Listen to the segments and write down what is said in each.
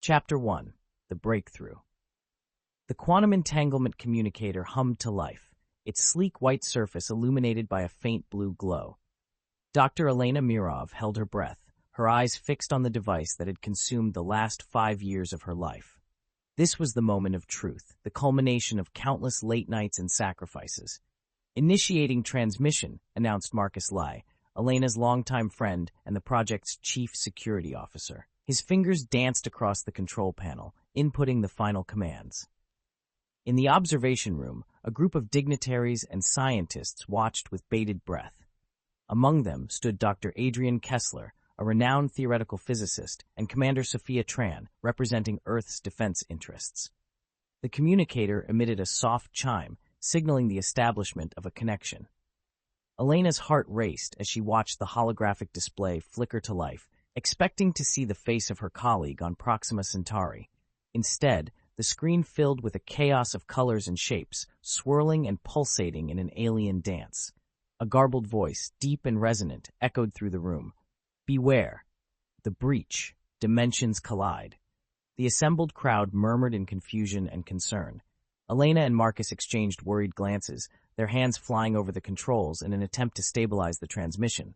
Chapter 1. The Breakthrough. The quantum entanglement communicator hummed to life, its sleek white surface illuminated by a faint blue glow. Dr. Elena Mirov held her breath, her eyes fixed on the device that had consumed the last 5 years of her life. This was the moment of truth, the culmination of countless late nights and sacrifices. Initiating transmission, announced Marcus Lai, Elena's longtime friend and the project's chief security officer. His fingers danced across the control panel, inputting the final commands. In the observation room, a group of dignitaries and scientists watched with bated breath. Among them stood Dr. Adrian Kessler, a renowned theoretical physicist, and Commander Sophia Tran, representing Earth's defense interests. The communicator emitted a soft chime, signaling the establishment of a connection. Elena's heart raced as she watched the holographic display flicker to life, expecting to see the face of her colleague on Proxima Centauri. Instead, the screen filled with a chaos of colors and shapes, swirling and pulsating in an alien dance. A garbled voice, deep and resonant, echoed through the room. "Beware. The breach. Dimensions collide." The assembled crowd murmured in confusion and concern. Elena and Marcus exchanged worried glances, their hands flying over the controls in an attempt to stabilize the transmission.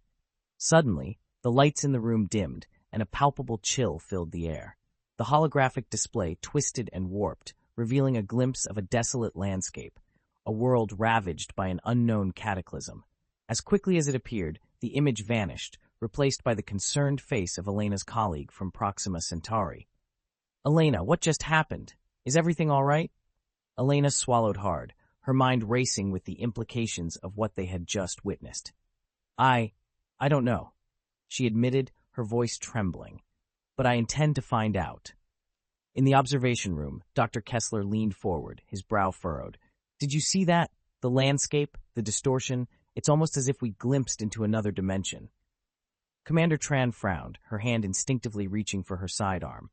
Suddenly, the lights in the room dimmed, and a palpable chill filled the air. The holographic display twisted and warped, revealing a glimpse of a desolate landscape, a world ravaged by an unknown cataclysm. As quickly as it appeared, the image vanished, replaced by the concerned face of Elena's colleague from Proxima Centauri. "Elena, what just happened? Is everything all right?" Elena swallowed hard, her mind racing with the implications of what they had just witnessed. I don't know," she admitted, her voice trembling. "But I intend to find out." In the observation room, Dr. Kessler leaned forward, his brow furrowed. "Did you see that? The landscape, the distortion? It's almost as if we glimpsed into another dimension." Commander Tran frowned, her hand instinctively reaching for her sidearm.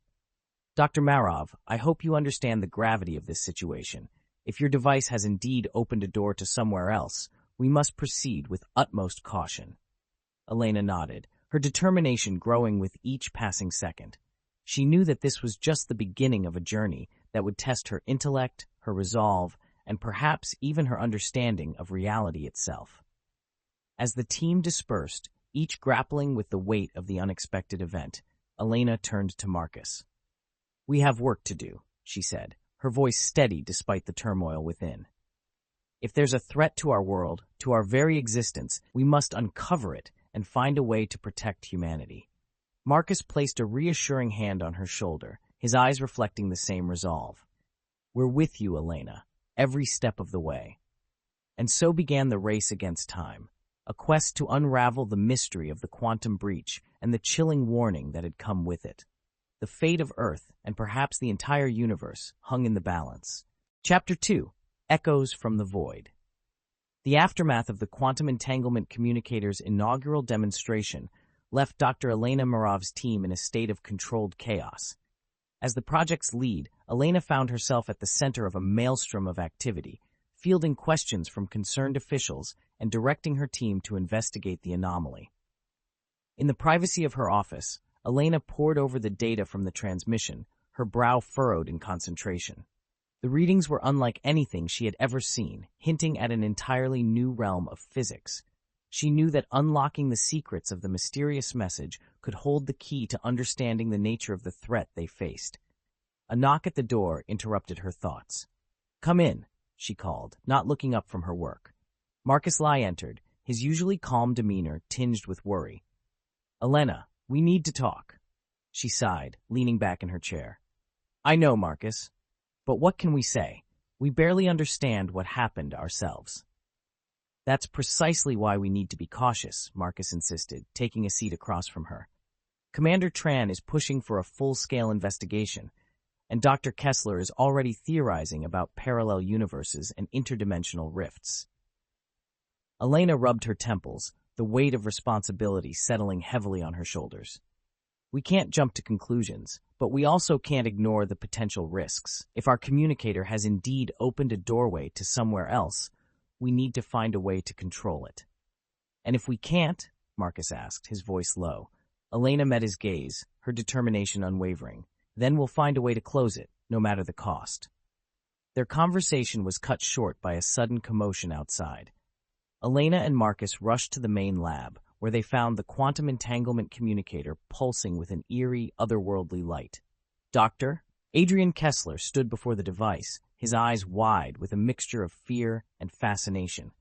"Dr. Mirov, I hope you understand the gravity of this situation. If your device has indeed opened a door to somewhere else, we must proceed with utmost caution." Elena nodded, her determination growing with each passing second. She knew that this was just the beginning of a journey that would test her intellect, her resolve, and perhaps even her understanding of reality itself. As the team dispersed, each grappling with the weight of the unexpected event, Elena turned to Marcus. "We have work to do," she said, her voice steady despite the turmoil within. "If there's a threat to our world, to our very existence, we must uncover it and find a way to protect humanity." Marcus placed a reassuring hand on her shoulder, his eyes reflecting the same resolve. "We're with you, Elena, every step of the way." And so began the race against time, a quest to unravel the mystery of the quantum breach and the chilling warning that had come with it. The fate of Earth, and perhaps the entire universe, hung in the balance. Chapter 2. Echoes from the Void. The aftermath of the quantum entanglement communicator's inaugural demonstration left Dr. Elena Mirov's team in a state of controlled chaos. As the project's lead, Elena found herself at the center of a maelstrom of activity, fielding questions from concerned officials and directing her team to investigate the anomaly. In the privacy of her office, Elena pored over the data from the transmission, her brow furrowed in concentration. The readings were unlike anything she had ever seen, hinting at an entirely new realm of physics. She knew that unlocking the secrets of the mysterious message could hold the key to understanding the nature of the threat they faced. A knock at the door interrupted her thoughts. "Come in," she called, not looking up from her work. Marcus Lai entered, his usually calm demeanor tinged with worry. "Elena, we need to talk," she sighed, leaning back in her chair. "I know, Marcus. But what can we say? We barely understand what happened ourselves." "That's precisely why we need to be cautious," Marcus insisted, taking a seat across from her. "Commander Tran is pushing for a full-scale investigation, and Dr. Kessler is already theorizing about parallel universes and interdimensional rifts." Elena rubbed her temples, the weight of responsibility settling heavily on her shoulders. "We can't jump to conclusions, but we also can't ignore the potential risks. If our communicator has indeed opened a doorway to somewhere else, we need to find a way to control it." "And if we can't?" Marcus asked, his voice low. Elena met his gaze, her determination unwavering. Then we'll find a way to close it, no matter the cost. Their conversation was cut short by a sudden commotion outside. Elena and Marcus rushed to the main lab, where they found the quantum entanglement communicator pulsing with an eerie, otherworldly light. Doctor? Adrian Kessler stood before the device, his eyes wide with a mixture of fear and fascination.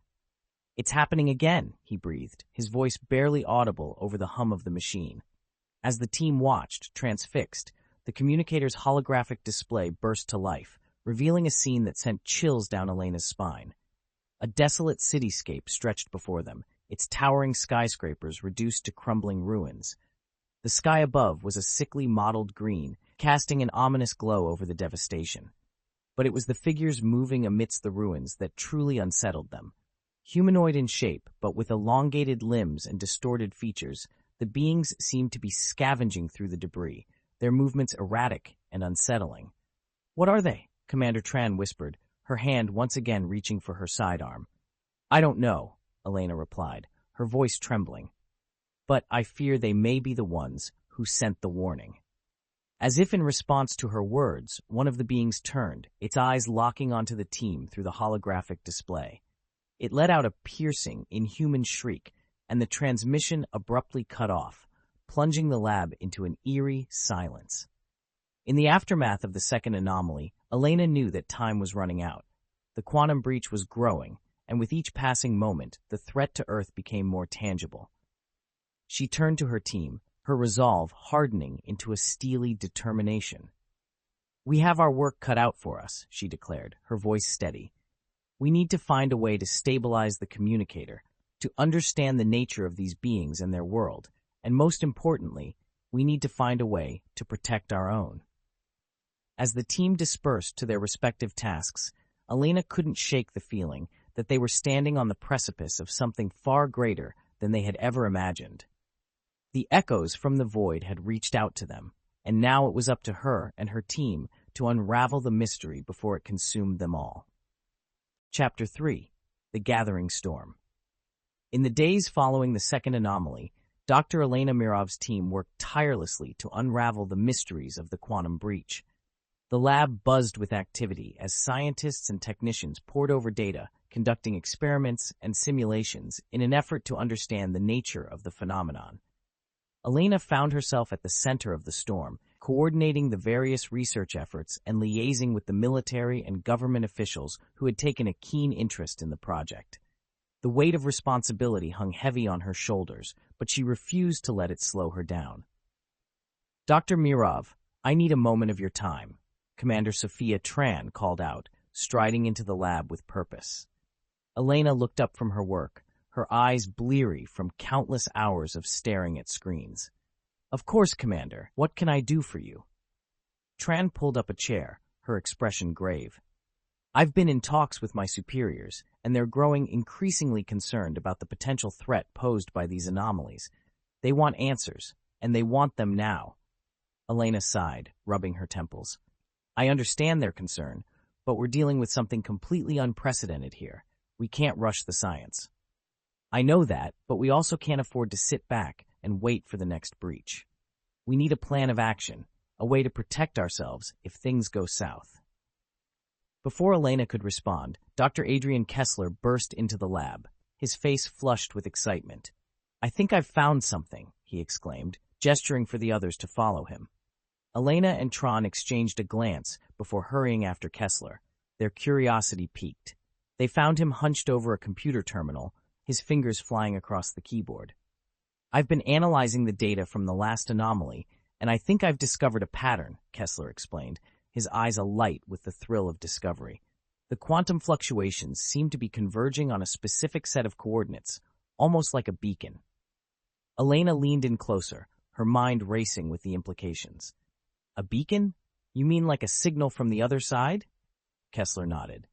"It's happening again," he breathed, his voice barely audible over the hum of the machine. As the team watched, transfixed, the communicator's holographic display burst to life, revealing a scene that sent chills down Elena's spine. A desolate cityscape stretched before them, its towering skyscrapers reduced to crumbling ruins. The sky above was a sickly mottled green, casting an ominous glow over the devastation. But it was the figures moving amidst the ruins that truly unsettled them. Humanoid in shape, but with elongated limbs and distorted features, the beings seemed to be scavenging through the debris, their movements erratic and unsettling. "What are they?" Commander Tran whispered, her hand once again reaching for her sidearm. "I don't know," Elena replied, her voice trembling. "But I fear they may be the ones who sent the warning." As if in response to her words, one of the beings turned, its eyes locking onto the team through the holographic display. It let out a piercing, inhuman shriek, and the transmission abruptly cut off, plunging the lab into an eerie silence. In the aftermath of the second anomaly, Elena knew that time was running out. The quantum breach was growing, and with each passing moment, the threat to Earth became more tangible. She turned to her team, her resolve hardening into a steely determination. "We have our work cut out for us," she declared, her voice steady. "We need to find a way to stabilize the communicator, to understand the nature of these beings and their world, and most importantly, we need to find a way to protect our own." As the team dispersed to their respective tasks, Elena couldn't shake the feeling that they were standing on the precipice of something far greater than they had ever imagined. The echoes from the void had reached out to them, and now it was up to her and her team to unravel the mystery before it consumed them all. Chapter 3. The Gathering Storm. In the days following the second anomaly, Dr. Elena Mirov's team worked tirelessly to unravel the mysteries of the quantum breach. The lab buzzed with activity as scientists and technicians pored over data, conducting experiments and simulations in an effort to understand the nature of the phenomenon. Elena found herself at the center of the storm, coordinating the various research efforts and liaising with the military and government officials who had taken a keen interest in the project. The weight of responsibility hung heavy on her shoulders, but she refused to let it slow her down. "Dr. Mirov, I need a moment of your time," Commander Sophia Tran called out, striding into the lab with purpose. Elena looked up from her work, her eyes bleary from countless hours of staring at screens. "Of course, Commander. What can I do for you?" Tran pulled up a chair, her expression grave. "I've been in talks with my superiors, and they're growing increasingly concerned about the potential threat posed by these anomalies. They want answers, and they want them now." Elena sighed, rubbing her temples. "I understand their concern, but we're dealing with something completely unprecedented here. We can't rush the science." "I know that, but we also can't afford to sit back and wait for the next breach. We need a plan of action, a way to protect ourselves if things go south." Before Elena could respond, Dr. Adrian Kessler burst into the lab, his face flushed with excitement. "I think I've found something," he exclaimed, gesturing for the others to follow him. Elena and Tran exchanged a glance before hurrying after Kessler, their curiosity piqued. They found him hunched over a computer terminal, his fingers flying across the keyboard. "I've been analyzing the data from the last anomaly, and I think I've discovered a pattern," Kessler explained, his eyes alight with the thrill of discovery. The quantum fluctuations seemed to be converging on a specific set of coordinates, almost like a beacon. Elena leaned in closer, her mind racing with the implications. "A beacon? You mean like a signal from the other side?" Kessler nodded.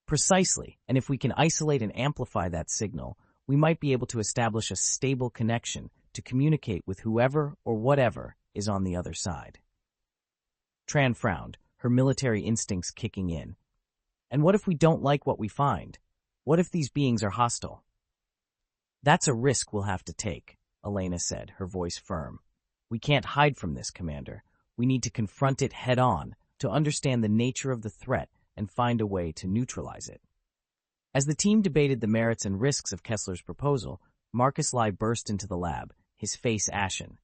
"Precisely, and if we can isolate and amplify that signal, we might be able to establish a stable connection to communicate with whoever or whatever is on the other side." Tran frowned, her military instincts kicking in. "And what if we don't like what we find? What if these beings are hostile?" "That's a risk we'll have to take," Elena said, her voice firm. "We can't hide from this, Commander. We need to confront it head-on to understand the nature of the threat and find a way to neutralize it. As the team debated the merits and risks of Kessler's proposal, Marcus Lai burst into the lab, his face ashen.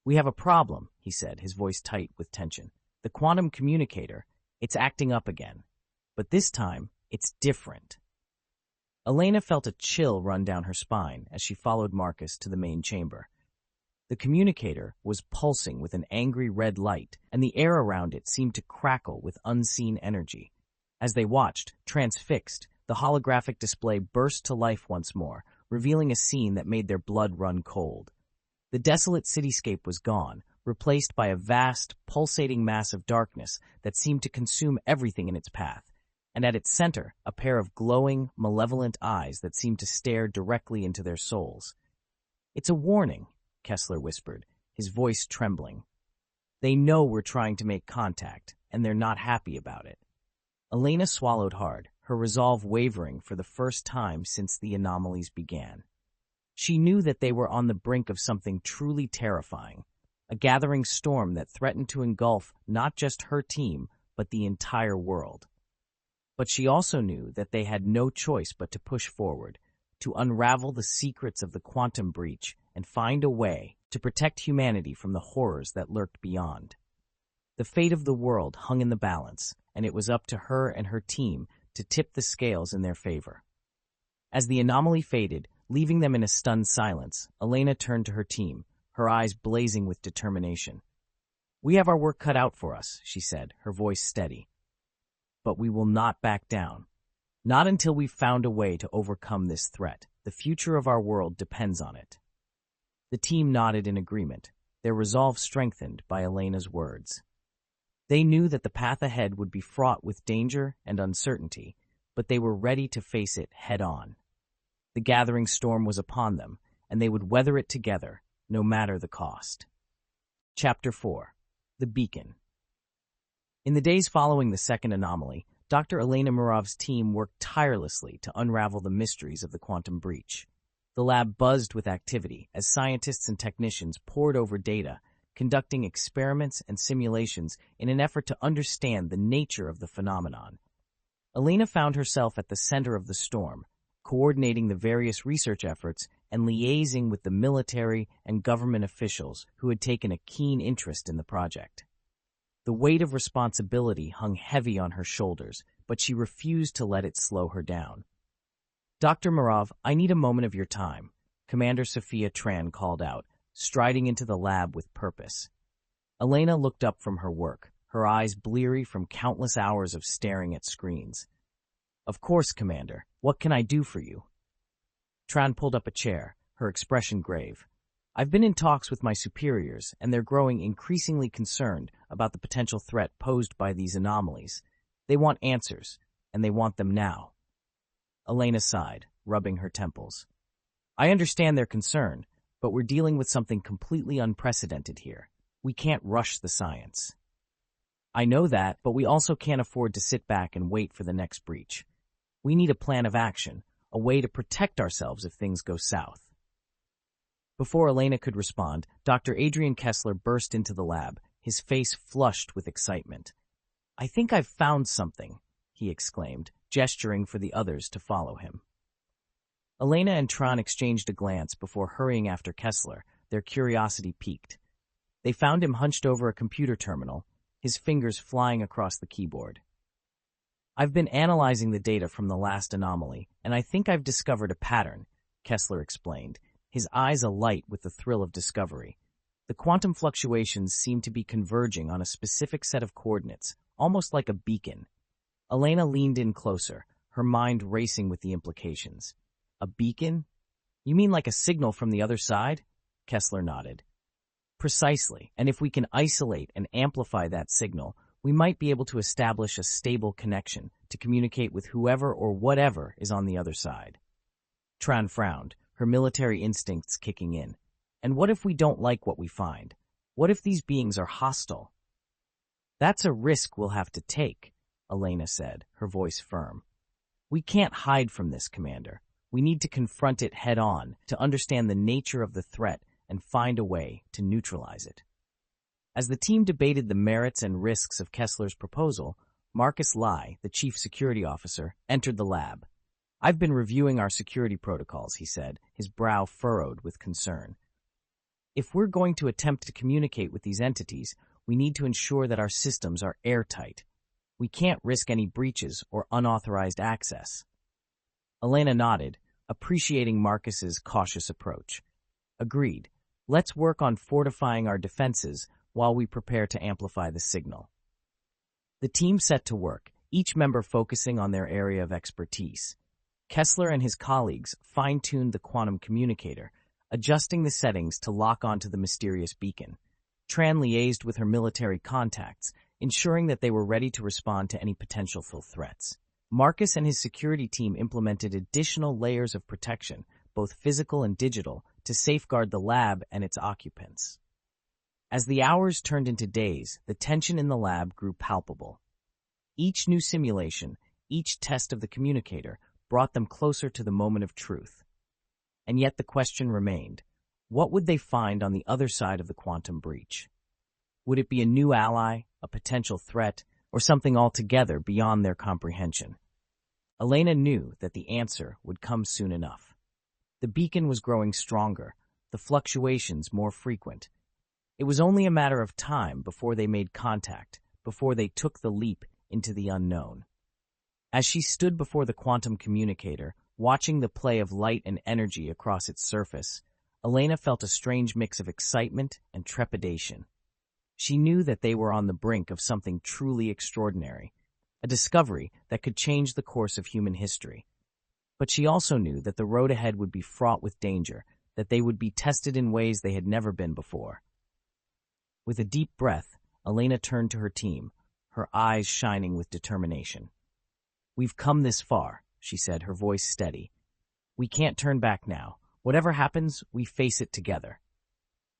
"We have a problem," he said, his voice tight with tension. "The quantum communicator, it's acting up again. But this time, it's different." Elena felt a chill run down her spine as she followed Marcus to the main chamber. The communicator was pulsing with an angry red light, and the air around it seemed to crackle with unseen energy. As they watched, transfixed, the holographic display burst to life once more, revealing a scene that made their blood run cold. The desolate cityscape was gone, replaced by a vast, pulsating mass of darkness that seemed to consume everything in its path, and at its center, a pair of glowing, malevolent eyes that seemed to stare directly into their souls. "It's a warning," Kessler whispered, his voice trembling. "They know we're trying to make contact, and they're not happy about it." Elena swallowed hard, her resolve wavering for the first time since the anomalies began. She knew that they were on the brink of something truly terrifying, a gathering storm that threatened to engulf not just her team, but the entire world. But she also knew that they had no choice but to push forward, to unravel the secrets of the quantum breach and find a way to protect humanity from the horrors that lurked beyond. The fate of the world hung in the balance, and it was up to her and her team to tip the scales in their favor. As the anomaly faded, leaving them in a stunned silence, Elena turned to her team, her eyes blazing with determination. "We have our work cut out for us," she said, her voice steady. "But we will not back down. Not until we've found a way to overcome this threat. The future of our world depends on it." The team nodded in agreement, their resolve strengthened by Elena's words. They knew that the path ahead would be fraught with danger and uncertainty, but they were ready to face it head-on. The gathering storm was upon them, and they would weather it together, no matter the cost. Chapter 4. The Beacon. In the days following the second anomaly, Dr. Elena Mirov's team worked tirelessly to unravel the mysteries of the quantum breach. The lab buzzed with activity as scientists and technicians pored over data, conducting experiments and simulations in an effort to understand the nature of the phenomenon. Elena found herself at the center of the storm, coordinating the various research efforts and liaising with the military and government officials who had taken a keen interest in the project. The weight of responsibility hung heavy on her shoulders, but she refused to let it slow her down. "Dr. Mirov, I need a moment of your time," Commander Sophia Tran called out, striding into the lab with purpose. Elena looked up from her work, her eyes bleary from countless hours of staring at screens. "Of course, Commander. What can I do for you?" Tran pulled up a chair, her expression grave. "I've been in talks with my superiors, and they're growing increasingly concerned about the potential threat posed by these anomalies. They want answers, and they want them now." Elena sighed, rubbing her temples. "I understand their concern, but we're dealing with something completely unprecedented here. We can't rush the science." "I know that, but we also can't afford to sit back and wait for the next breach. We need a plan of action, a way to protect ourselves if things go south." Before Elena could respond, Dr. Adrian Kessler burst into the lab, his face flushed with excitement. "I think I've found something," he exclaimed, gesturing for the others to follow him. Elena and Tran exchanged a glance before hurrying after Kessler, their curiosity piqued. They found him hunched over a computer terminal, his fingers flying across the keyboard. "I've been analyzing the data from the last anomaly, and I think I've discovered a pattern," Kessler explained, his eyes alight with the thrill of discovery. The quantum fluctuations seemed to be converging on a specific set of coordinates, almost like a beacon. Elena leaned in closer, her mind racing with the implications. "A beacon? You mean like a signal from the other side?" Kessler nodded. "Precisely, and if we can isolate and amplify that signal, we might be able to establish a stable connection to communicate with whoever or whatever is on the other side." Tran frowned, her military instincts kicking in. "And what if we don't like what we find? What if these beings are hostile?" "That's a risk we'll have to take," Elena said, her voice firm. "We can't hide from this, Commander. We need to confront it head-on to understand the nature of the threat and find a way to neutralize it." As the team debated the merits and risks of Kessler's proposal, Marcus Lai, the chief security officer, entered the lab. "I've been reviewing our security protocols," he said, his brow furrowed with concern. "If we're going to attempt to communicate with these entities, we need to ensure that our systems are airtight. We can't risk any breaches or unauthorized access." Elena nodded, appreciating Marcus's cautious approach. "Agreed. Let's work on fortifying our defenses while we prepare to amplify the signal." The team set to work, each member focusing on their area of expertise. Kessler and his colleagues fine-tuned the quantum communicator, adjusting the settings to lock onto the mysterious beacon. Tran liaised with her military contacts, ensuring that they were ready to respond to any potential threats. Marcus and his security team implemented additional layers of protection, both physical and digital, to safeguard the lab and its occupants. As the hours turned into days, the tension in the lab grew palpable. Each new simulation, each test of the communicator, brought them closer to the moment of truth. And yet the question remained, what would they find on the other side of the quantum breach? Would it be a new ally, a potential threat, or something altogether beyond their comprehension? Elena knew that the answer would come soon enough. The beacon was growing stronger, the fluctuations more frequent. It was only a matter of time before they made contact, before they took the leap into the unknown. As she stood before the quantum communicator, watching the play of light and energy across its surface, Elena felt a strange mix of excitement and trepidation. She knew that they were on the brink of something truly extraordinary, a discovery that could change the course of human history. But she also knew that the road ahead would be fraught with danger, that they would be tested in ways they had never been before. With a deep breath, Elena turned to her team, her eyes shining with determination. "We've come this far," she said, her voice steady. "We can't turn back now. Whatever happens, we face it together."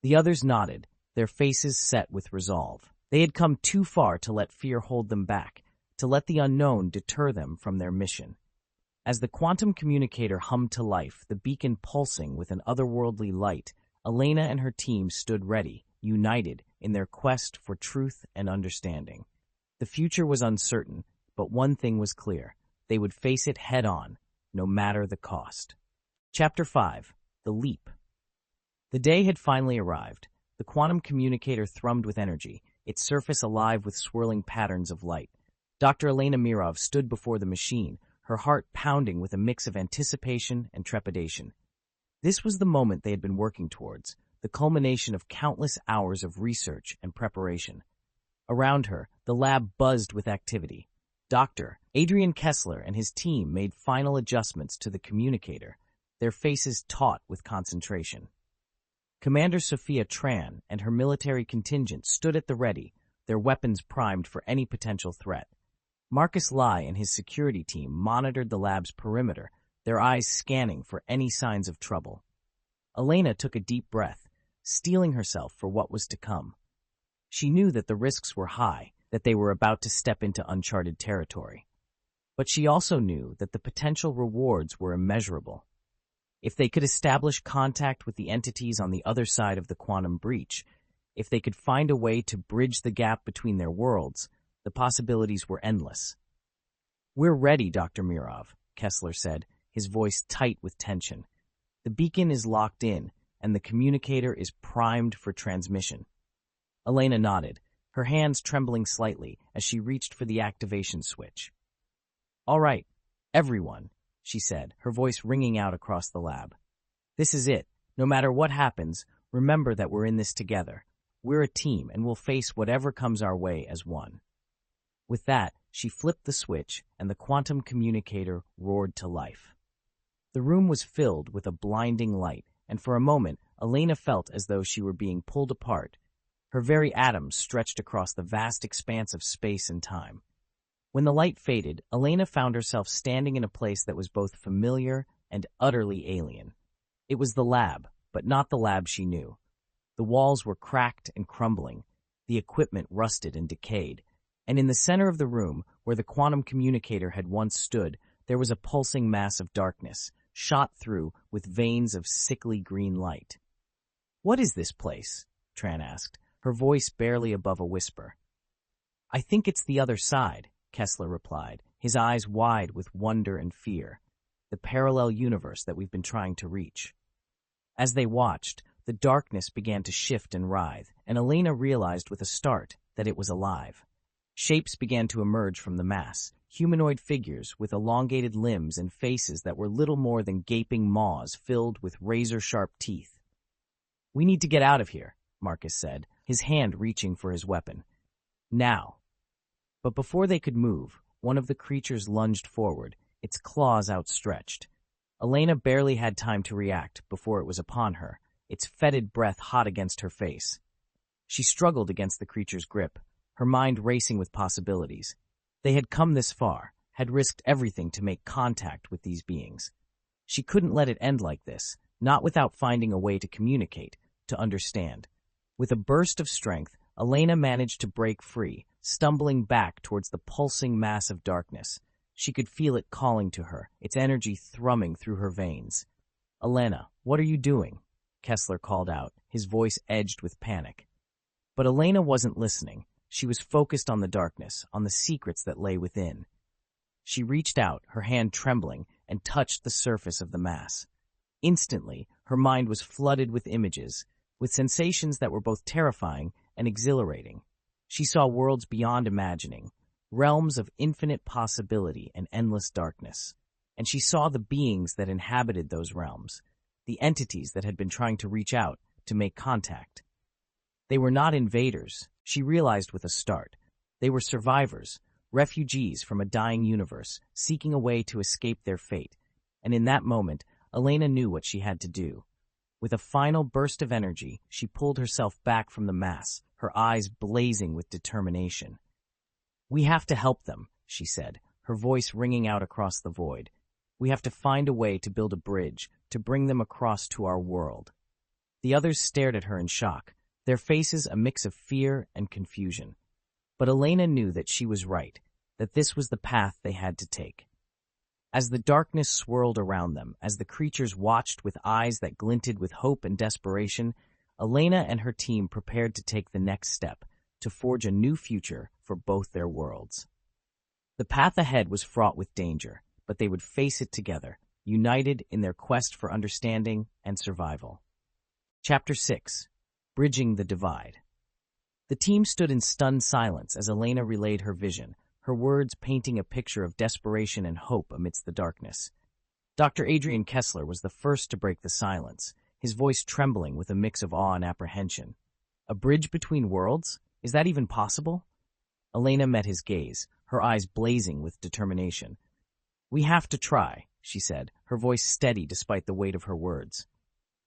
The others nodded, their faces set with resolve. They had come too far to let fear hold them back, to let the unknown deter them from their mission. As the quantum communicator hummed to life, the beacon pulsing with an otherworldly light, Elena and her team stood ready, united in their quest for truth and understanding. The future was uncertain, but one thing was clear. They would face it head-on, no matter the cost. Chapter 5. The Leap. The day had finally arrived. The quantum communicator thrummed with energy, its surface alive with swirling patterns of light. Dr. Elena Mirov stood before the machine, her heart pounding with a mix of anticipation and trepidation. This was the moment they had been working towards, the culmination of countless hours of research and preparation. Around her, the lab buzzed with activity. Dr. Adrian Kessler and his team made final adjustments to the communicator, their faces taut with concentration. Commander Sophia Tran and her military contingent stood at the ready, their weapons primed for any potential threat. Marcus Lai and his security team monitored the lab's perimeter, their eyes scanning for any signs of trouble. Elena took a deep breath, steeling herself for what was to come. She knew that the risks were high, that they were about to step into uncharted territory. But she also knew that the potential rewards were immeasurable. If they could establish contact with the entities on the other side of the quantum breach, if they could find a way to bridge the gap between their worlds, the possibilities were endless. "We're ready, Dr. Mirov," Kessler said, his voice tight with tension. "The beacon is locked in, and the communicator is primed for transmission." Elena nodded, her hands trembling slightly as she reached for the activation switch. "All right, everyone," she said, her voice ringing out across the lab. "This is it. No matter what happens, remember that we're in this together. We're a team, and we'll face whatever comes our way as one." With that, she flipped the switch, and the quantum communicator roared to life. The room was filled with a blinding light, and for a moment, Elena felt as though she were being pulled apart. Her very atoms stretched across the vast expanse of space and time. When the light faded, Elena found herself standing in a place that was both familiar and utterly alien. It was the lab, but not the lab she knew. The walls were cracked and crumbling, the equipment rusted and decayed, and in the center of the room, where the quantum communicator had once stood, there was a pulsing mass of darkness, shot through with veins of sickly green light. "What is this place?" Tran asked, her voice barely above a whisper. "I think it's the other side," Kessler replied, his eyes wide with wonder and fear. "The parallel universe that we've been trying to reach." As they watched, the darkness began to shift and writhe, and Elena realized with a start that it was alive. Shapes began to emerge from the mass, humanoid figures with elongated limbs and faces that were little more than gaping maws filled with razor-sharp teeth. "We need to get out of here," Marcus said, his hand reaching for his weapon. "Now." But before they could move, one of the creatures lunged forward, its claws outstretched. Elena barely had time to react before it was upon her, its fetid breath hot against her face. She struggled against the creature's grip, her mind racing with possibilities. They had come this far, had risked everything to make contact with these beings. She couldn't let it end like this, not without finding a way to communicate, to understand. With a burst of strength, Elena managed to break free, stumbling back towards the pulsing mass of darkness. She could feel it calling to her, its energy thrumming through her veins. "Elena, what are you doing?" Kessler called out, his voice edged with panic. But Elena wasn't listening. She was focused on the darkness, on the secrets that lay within. She reached out, her hand trembling, and touched the surface of the mass. Instantly, her mind was flooded with images, with sensations that were both terrifying and exhilarating. She saw worlds beyond imagining, realms of infinite possibility and endless darkness. And she saw the beings that inhabited those realms, the entities that had been trying to reach out, to make contact. They were not invaders, she realized with a start. They were survivors, refugees from a dying universe, seeking a way to escape their fate. And in that moment, Elena knew what she had to do. With a final burst of energy, she pulled herself back from the mass, her eyes blazing with determination. "We have to help them," she said, her voice ringing out across the void. "We have to find a way to build a bridge, to bring them across to our world." The others stared at her in shock, their faces a mix of fear and confusion. But Elena knew that she was right, that this was the path they had to take. As the darkness swirled around them, as the creatures watched with eyes that glinted with hope and desperation, Elena and her team prepared to take the next step, to forge a new future for both their worlds. The path ahead was fraught with danger, but they would face it together, united in their quest for understanding and survival. Chapter 6. Bridging the Divide. The team stood in stunned silence as Elena relayed her vision, her words painting a picture of desperation and hope amidst the darkness. Dr. Adrian Kessler was the first to break the silence, his voice trembling with a mix of awe and apprehension. "A bridge between worlds? Is that even possible?" Elena met his gaze, her eyes blazing with determination. "We have to try," she said, her voice steady despite the weight of her words.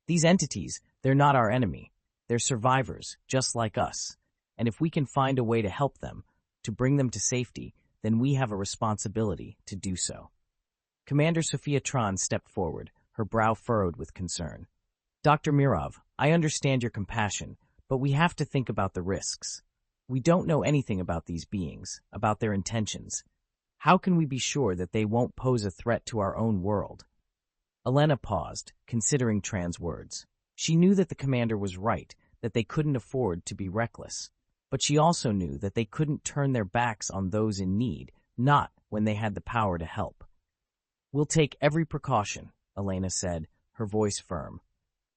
"These entities, they're not our enemy. They're survivors, just like us. And if we can find a way to help them, to bring them to safety, then we have a responsibility to do so." Commander Sophia Tran stepped forward, her brow furrowed with concern. "Dr. Mirov, I understand your compassion, but we have to think about the risks. We don't know anything about these beings, about their intentions. How can we be sure that they won't pose a threat to our own world?" Elena paused, considering Tran's words. She knew that the commander was right, that they couldn't afford to be reckless. But she also knew that they couldn't turn their backs on those in need, not when they had the power to help. "We'll take every precaution," Elena said, her voice firm.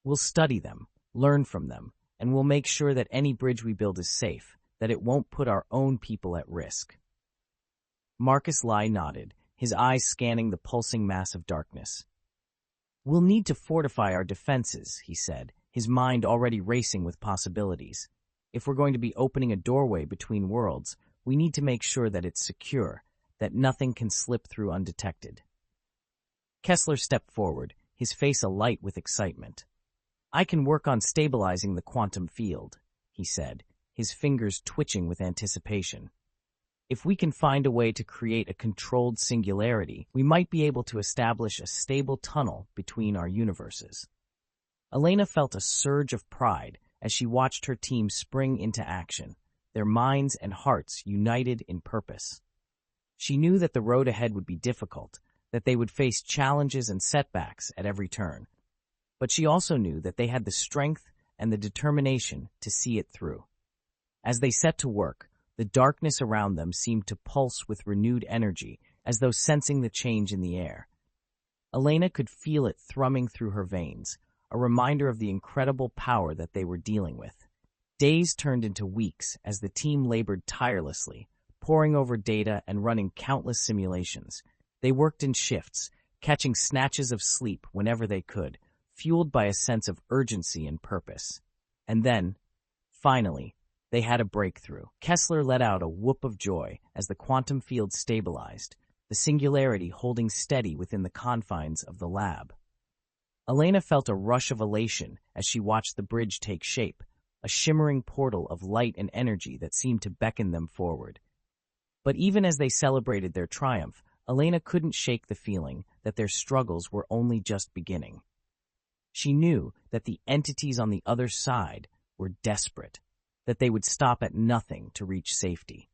"We'll study them, learn from them, and we'll make sure that any bridge we build is safe, that it won't put our own people at risk." Marcus Lai nodded, his eyes scanning the pulsing mass of darkness. "We'll need to fortify our defenses," he said, his mind already racing with possibilities. "If we're going to be opening a doorway between worlds, we need to make sure that it's secure, that nothing can slip through undetected." Kessler stepped forward, his face alight with excitement. "I can work on stabilizing the quantum field," he said, his fingers twitching with anticipation. "If we can find a way to create a controlled singularity, we might be able to establish a stable tunnel between our universes." Elena felt a surge of pride as she watched her team spring into action, their minds and hearts united in purpose. She knew that the road ahead would be difficult, that they would face challenges and setbacks at every turn. But she also knew that they had the strength and the determination to see it through. As they set to work, the darkness around them seemed to pulse with renewed energy, as though sensing the change in the air. Elena could feel it thrumming through her veins, a reminder of the incredible power that they were dealing with. Days turned into weeks as the team labored tirelessly, poring over data and running countless simulations. They worked in shifts, catching snatches of sleep whenever they could, fueled by a sense of urgency and purpose. And then, finally, they had a breakthrough. Kessler let out a whoop of joy as the quantum field stabilized, the singularity holding steady within the confines of the lab. Elena felt a rush of elation as she watched the bridge take shape, a shimmering portal of light and energy that seemed to beckon them forward. But even as they celebrated their triumph, Elena couldn't shake the feeling that their struggles were only just beginning. She knew that the entities on the other side were desperate, that they would stop at nothing to reach safety.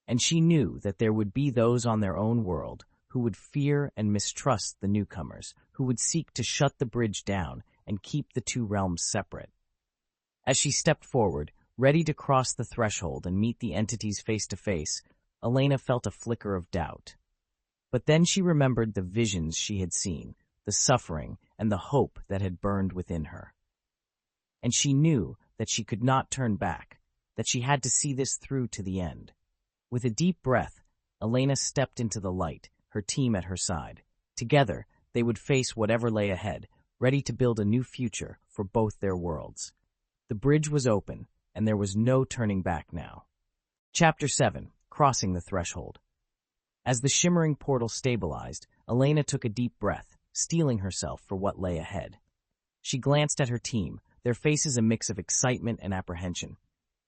And she knew that there would be those on their own world who would fear and mistrust the newcomers, who would seek to shut the bridge down and keep the two realms separate. As she stepped forward, ready to cross the threshold and meet the entities face to face, Elena felt a flicker of doubt. But then she remembered the visions she had seen, the suffering and the hope that had burned within her. And she knew that she could not turn back, that she had to see this through to the end. With a deep breath, Elena stepped into the light, her team at her side. Together, they would face whatever lay ahead, ready to build a new future for both their worlds. The bridge was open, and there was no turning back now. Chapter 7. Crossing the Threshold. As the shimmering portal stabilized, Elena took a deep breath, steeling herself for what lay ahead. She glanced at her team, their faces a mix of excitement and apprehension.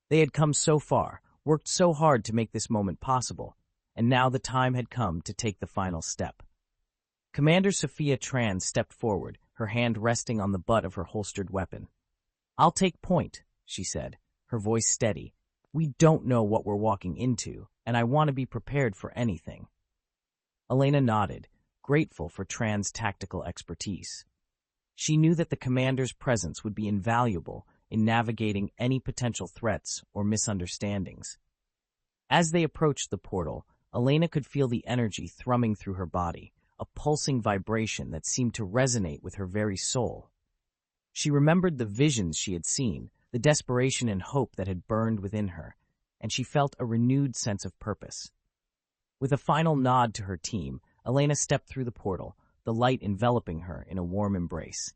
They had come so far, worked so hard to make this moment possible, and now the time had come to take the final step. Commander Sophia Tran stepped forward, her hand resting on the butt of her holstered weapon. "I'll take point," she said, her voice steady. "We don't know what we're walking into, and I want to be prepared for anything." Elena nodded, grateful for Tran's tactical expertise. She knew that the commander's presence would be invaluable in navigating any potential threats or misunderstandings. As they approached the portal, Elena could feel the energy thrumming through her body, a pulsing vibration that seemed to resonate with her very soul. She remembered the visions she had seen, the desperation and hope that had burned within her, and she felt a renewed sense of purpose. With a final nod to her team, Elena stepped through the portal, the light enveloping her in a warm embrace.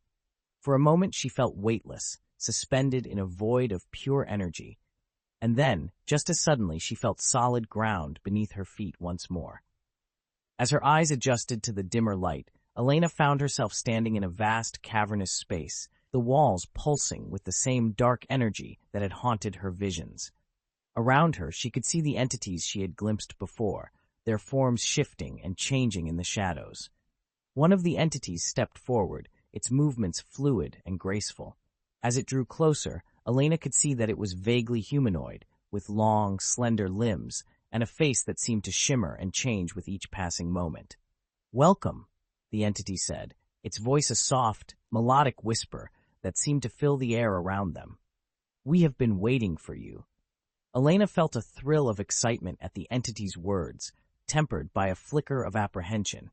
For a moment she felt weightless, suspended in a void of pure energy, and then, just as suddenly, she felt solid ground beneath her feet once more. As her eyes adjusted to the dimmer light, Elena found herself standing in a vast, cavernous space, the walls pulsing with the same dark energy that had haunted her visions. Around her, she could see the entities she had glimpsed before, their forms shifting and changing in the shadows. One of the entities stepped forward, its movements fluid and graceful. As it drew closer, Elena could see that it was vaguely humanoid, with long, slender limbs and a face that seemed to shimmer and change with each passing moment. "Welcome," the entity said, its voice a soft, melodic whisper that seemed to fill the air around them. "We have been waiting for you." Elena felt a thrill of excitement at the entity's words, tempered by a flicker of apprehension.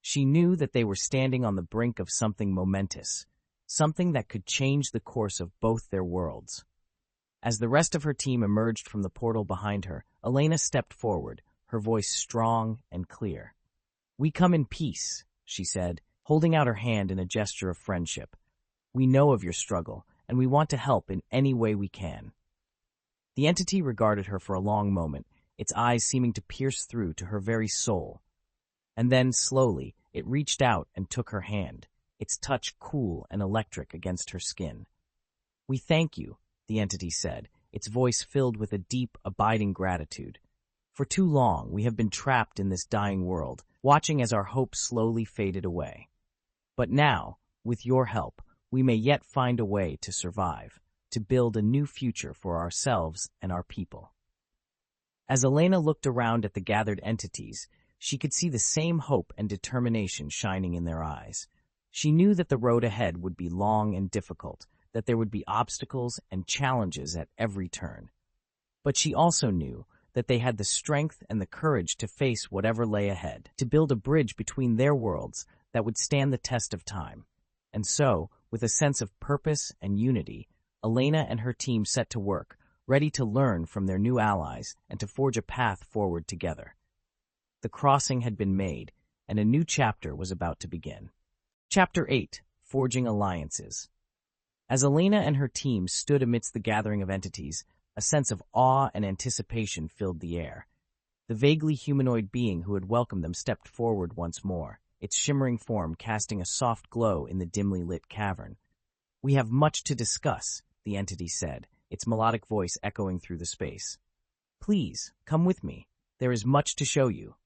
She knew that they were standing on the brink of something momentous, something that could change the course of both their worlds. As the rest of her team emerged from the portal behind her, Elena stepped forward, her voice strong and clear. "We come in peace," she said, holding out her hand in a gesture of friendship. "We know of your struggle, and we want to help in any way we can." The entity regarded her for a long moment, its eyes seeming to pierce through to her very soul. And then, slowly, it reached out and took her hand, its touch cool and electric against her skin. "We thank you," the entity said, its voice filled with a deep, abiding gratitude. "For too long, we have been trapped in this dying world, watching as our hope slowly faded away. But now, with your help, we may yet find a way to survive, to build a new future for ourselves and our people." As Elena looked around at the gathered entities, she could see the same hope and determination shining in their eyes. She knew that the road ahead would be long and difficult, that there would be obstacles and challenges at every turn. But she also knew that they had the strength and the courage to face whatever lay ahead, to build a bridge between their worlds that would stand the test of time. And so, with a sense of purpose and unity, Elena and her team set to work, ready to learn from their new allies and to forge a path forward together. The crossing had been made, and a new chapter was about to begin. Chapter 8: Forging Alliances. As Elena and her team stood amidst the gathering of entities, a sense of awe and anticipation filled the air. The vaguely humanoid being who had welcomed them stepped forward once more, its shimmering form casting a soft glow in the dimly lit cavern. "We have much to discuss," the entity said, its melodic voice echoing through the space. "Please, come with me. There is much to show you."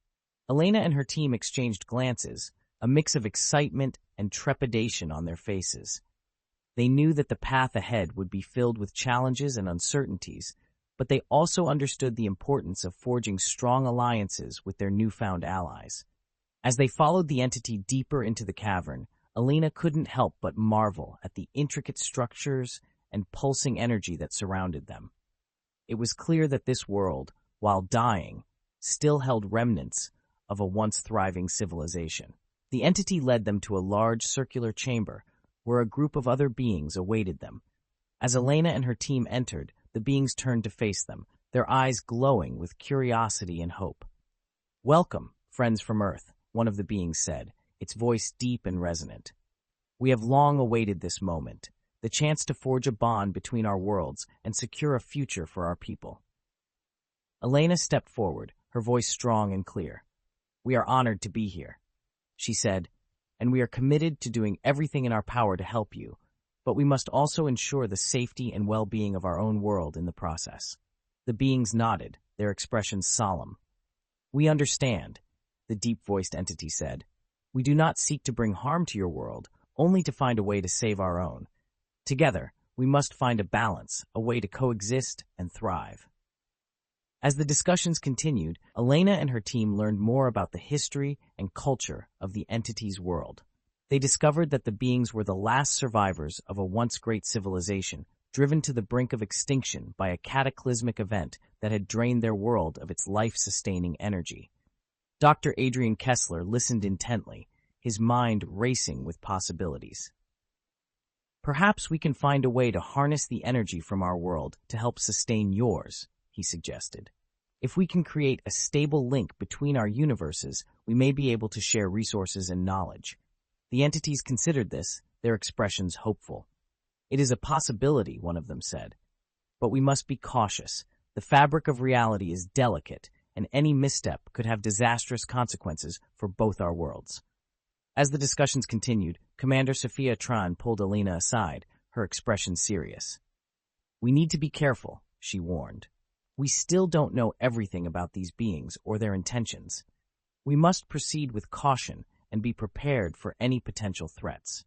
Elena and her team exchanged glances, a mix of excitement and trepidation on their faces. They knew that the path ahead would be filled with challenges and uncertainties, but they also understood the importance of forging strong alliances with their newfound allies. As they followed the entity deeper into the cavern, Elena couldn't help but marvel at the intricate structures and pulsing energy that surrounded them. It was clear that this world, while dying, still held remnants of a once thriving civilization. The entity led them to a large circular chamber where a group of other beings awaited them. As Elena and her team entered, the beings turned to face them, their eyes glowing with curiosity and hope. "Welcome, friends from Earth," one of the beings said, its voice deep and resonant. "We have long awaited this moment, the chance to forge a bond between our worlds and secure a future for our people." Elena stepped forward, her voice strong and clear. "We are honored to be here," she said, "and we are committed to doing everything in our power to help you, but we must also ensure the safety and well-being of our own world in the process." The beings nodded, their expressions solemn. "We understand," the deep-voiced entity said. "We do not seek to bring harm to your world, only to find a way to save our own. Together, we must find a balance, a way to coexist and thrive." As the discussions continued, Elena and her team learned more about the history and culture of the entity's world. They discovered that the beings were the last survivors of a once great civilization, driven to the brink of extinction by a cataclysmic event that had drained their world of its life-sustaining energy. Dr. Adrian Kessler listened intently, his mind racing with possibilities. "Perhaps we can find a way to harness the energy from our world to help sustain yours," he suggested. "If we can create a stable link between our universes, we may be able to share resources and knowledge." The entities considered this, their expressions hopeful. "It is a possibility," one of them said. "But we must be cautious. The fabric of reality is delicate, and any misstep could have disastrous consequences for both our worlds." As the discussions continued, Commander Sophia Tran pulled Elena aside, her expression serious. "We need to be careful," she warned. "We still don't know everything about these beings or their intentions. We must proceed with caution and be prepared for any potential threats."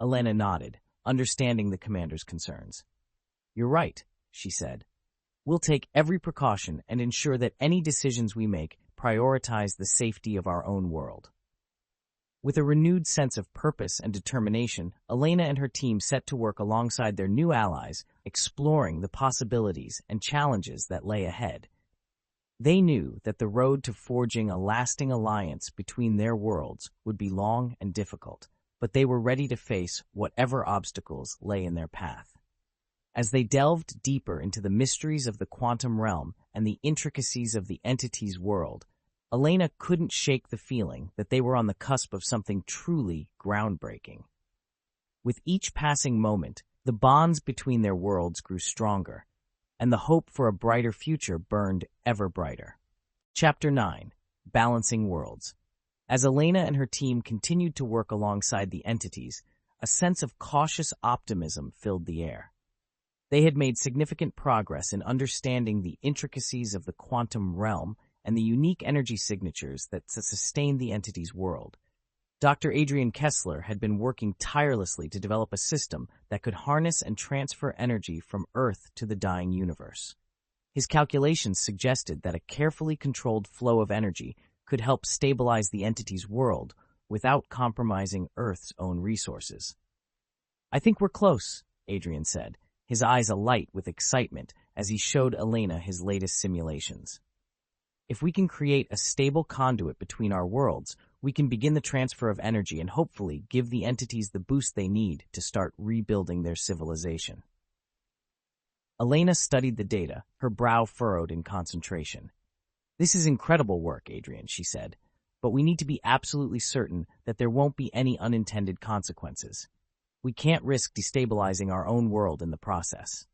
Elena nodded, understanding the commander's concerns. "You're right," she said. "We'll take every precaution and ensure that any decisions we make prioritize the safety of our own world." With a renewed sense of purpose and determination, Elena and her team set to work alongside their new allies, exploring the possibilities and challenges that lay ahead. They knew that the road to forging a lasting alliance between their worlds would be long and difficult, but they were ready to face whatever obstacles lay in their path. As they delved deeper into the mysteries of the quantum realm and the intricacies of the entity's world, Elena couldn't shake the feeling that they were on the cusp of something truly groundbreaking. With each passing moment, the bonds between their worlds grew stronger, and the hope for a brighter future burned ever brighter. Chapter 9: Balancing Worlds. As Elena and her team continued to work alongside the entities, a sense of cautious optimism filled the air. They had made significant progress in understanding the intricacies of the quantum realm and the unique energy signatures that sustained the entity's world. Dr. Adrian Kessler had been working tirelessly to develop a system that could harness and transfer energy from Earth to the dying universe. His calculations suggested that a carefully controlled flow of energy could help stabilize the entity's world without compromising Earth's own resources. "I think we're close," Adrian said, his eyes alight with excitement as he showed Elena his latest simulations. If we can create a stable conduit between our worlds, we can begin the transfer of energy and hopefully give the entities the boost they need to start rebuilding their civilization. Elena studied the data, her brow furrowed in concentration. "This is incredible work, Adrian," she said, "but we need to be absolutely certain that there won't be any unintended consequences. We can't risk destabilizing our own world in the process."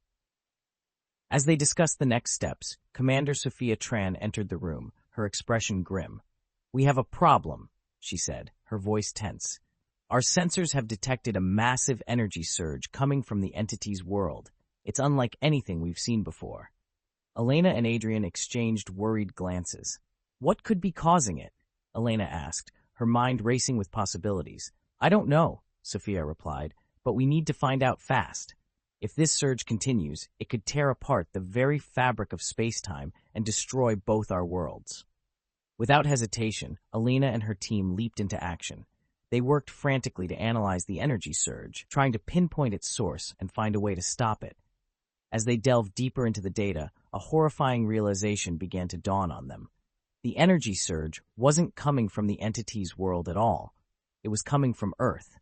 As they discussed the next steps, Commander Sophia Tran entered the room, her expression grim. "We have a problem," she said, her voice tense. "Our sensors have detected a massive energy surge coming from the entity's world. It's unlike anything we've seen before." Elena and Adrian exchanged worried glances. "What could be causing it?" Elena asked, her mind racing with possibilities. "I don't know," Sophia replied, "but we need to find out fast. If this surge continues, it could tear apart the very fabric of space-time and destroy both our worlds." Without hesitation, Elena and her team leaped into action. They worked frantically to analyze the energy surge, trying to pinpoint its source and find a way to stop it. As they delved deeper into the data, a horrifying realization began to dawn on them. The energy surge wasn't coming from the entity's world at all. It was coming from Earth.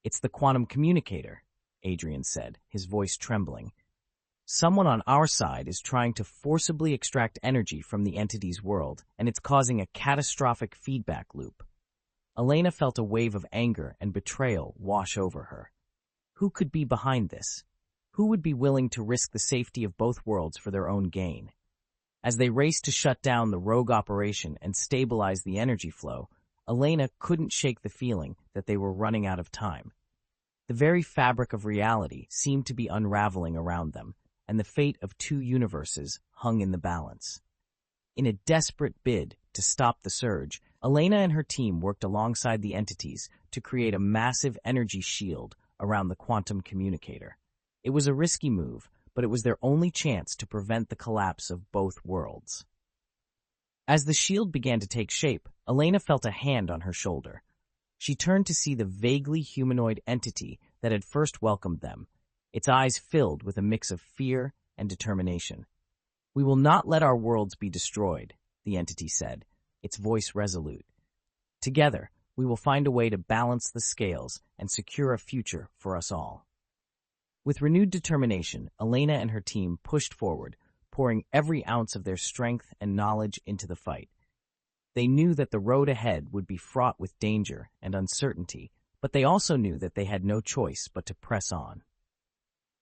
"It's the quantum communicator," Adrian said, his voice trembling. "Someone on our side is trying to forcibly extract energy from the entity's world, and it's causing a catastrophic feedback loop." Elena felt a wave of anger and betrayal wash over her. Who could be behind this? Who would be willing to risk the safety of both worlds for their own gain? As they raced to shut down the rogue operation and stabilize the energy flow, Elena couldn't shake the feeling that they were running out of time. The very fabric of reality seemed to be unraveling around them, and the fate of two universes hung in the balance. In a desperate bid to stop the surge, Elena and her team worked alongside the entities to create a massive energy shield around the quantum communicator. It was a risky move, but it was their only chance to prevent the collapse of both worlds. As the shield began to take shape, Elena felt a hand on her shoulder. She turned to see the vaguely humanoid entity that had first welcomed them, its eyes filled with a mix of fear and determination. "We will not let our worlds be destroyed," the entity said, its voice resolute. "Together, we will find a way to balance the scales and secure a future for us all." With renewed determination, Elena and her team pushed forward, pouring every ounce of their strength and knowledge into the fight. They knew that the road ahead would be fraught with danger and uncertainty, but they also knew that they had no choice but to press on.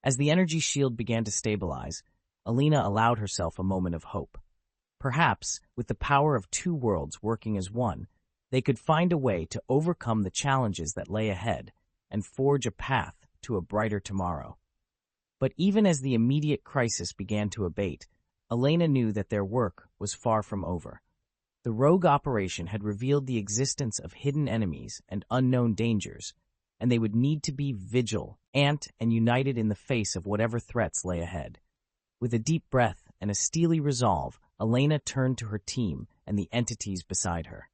As the energy shield began to stabilize, Elena allowed herself a moment of hope. Perhaps, with the power of two worlds working as one, they could find a way to overcome the challenges that lay ahead and forge a path to a brighter tomorrow. But even as the immediate crisis began to abate, Elena knew that their work was far from over. The rogue operation had revealed the existence of hidden enemies and unknown dangers, and they would need to be vigilant and united in the face of whatever threats lay ahead. With a deep breath and a steely resolve, Elena turned to her team and the entities beside her.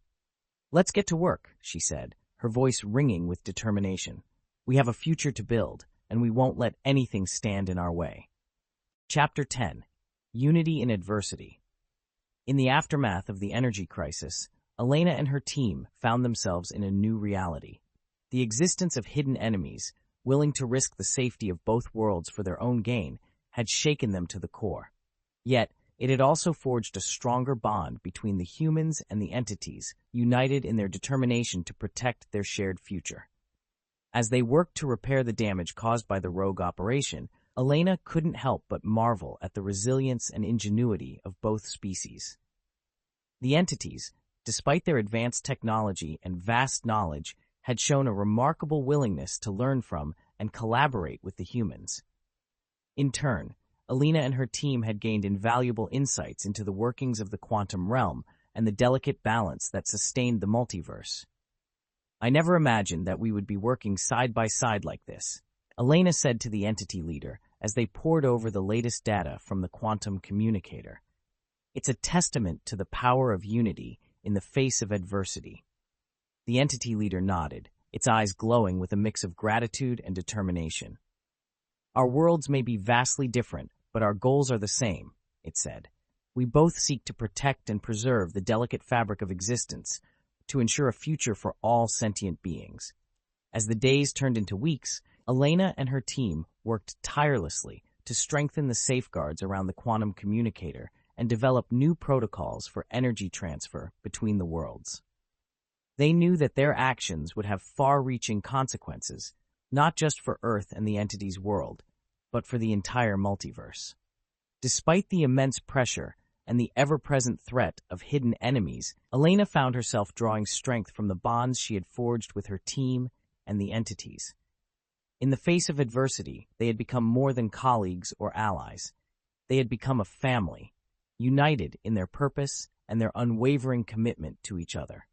"Let's get to work," she said, her voice ringing with determination. "We have a future to build, and we won't let anything stand in our way." Chapter 10. Unity in Adversity. In the aftermath of the energy crisis, Elena and her team found themselves in a new reality. The existence of hidden enemies, willing to risk the safety of both worlds for their own gain, had shaken them to the core. Yet, it had also forged a stronger bond between the humans and the entities, united in their determination to protect their shared future. As they worked to repair the damage caused by the rogue operation, Elena couldn't help but marvel at the resilience and ingenuity of both species. The entities, despite their advanced technology and vast knowledge, had shown a remarkable willingness to learn from and collaborate with the humans. In turn, Elena and her team had gained invaluable insights into the workings of the quantum realm and the delicate balance that sustained the multiverse. "I never imagined that we would be working side by side like this," Elena said to the entity leader as they pored over the latest data from the quantum communicator. "It's a testament to the power of unity in the face of adversity." The entity leader nodded, its eyes glowing with a mix of gratitude and determination. "Our worlds may be vastly different, but our goals are the same, it said. We both seek to protect and preserve the delicate fabric of existence, to ensure a future for all sentient beings. As the days turned into weeks, Elena and her team worked tirelessly to strengthen the safeguards around the quantum communicator and develop new protocols for energy transfer between the worlds. They knew that their actions would have far-reaching consequences, not just for Earth and the entity's world, but for the entire multiverse. Despite the immense pressure and the ever-present threat of hidden enemies, Elena found herself drawing strength from the bonds she had forged with her team and the entities. In the face of adversity, they had become more than colleagues or allies. They had become a family, united in their purpose and their unwavering commitment to each other.